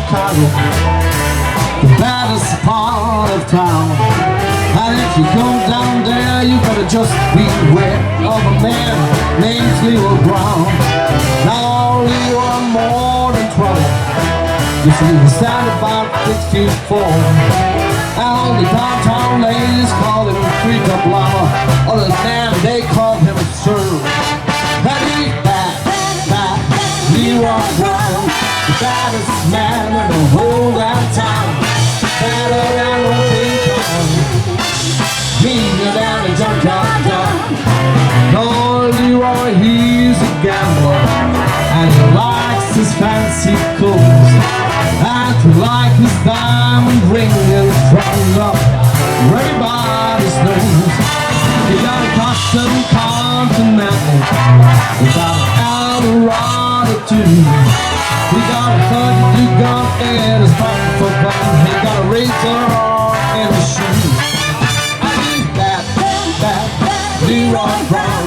Chicago, the baddest part of town. And if you go down there, you better just beware of a man named Leroy Brown. Now Leroy more than trouble. You see, he stand about 6'4", and all the downtown ladies call him Freak Up Llama. Other than that, they call him Sir. And he's bad, Leroy Brown, the baddest man in the whole damn town. Better than a big town, meaner than a junkyard dog. No, Leroy, he's a gambler, and he likes his fancy clothes, and to like his diamond ring in front of everybody's nose. He got a custom Continental without an Eldorado too. He got a 32 gun in his pocket for fun. He got a razor in his shoe. I need that Leroy Brown,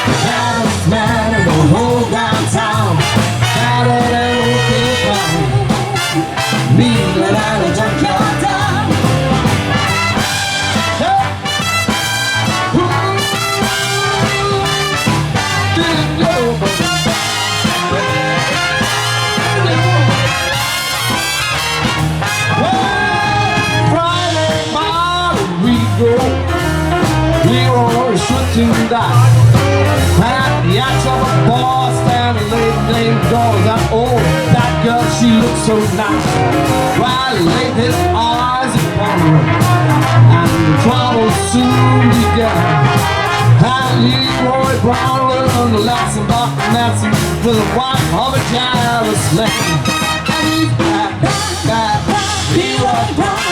the baddest man in the whole downtown. Better than old King Kong, meaner than a junkyard dog. Leroy shooting down at the axe of a boss and a lady named Doris. And oh, that girl, she looks so nice. Well, he laid his eyes upon her, and the trouble soon began. And Leroy Brown learned a lesson about dancing with a wife of a jealous man. And he's back, Leroy Brown,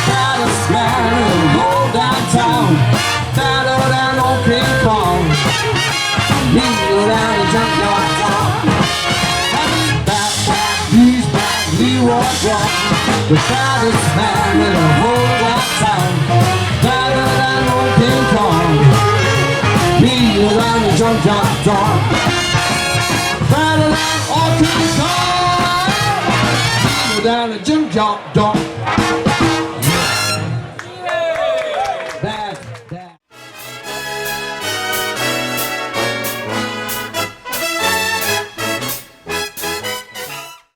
baddest man in the whole downtown. Better than old King Kong, meaner than a junkyard dog. And he's back, Leroy Brown, the baddest man in the whole downtown. Better than old King Kong, meaner than a junkyard dog. Better than old King Kong, meaner than a junkyard dog.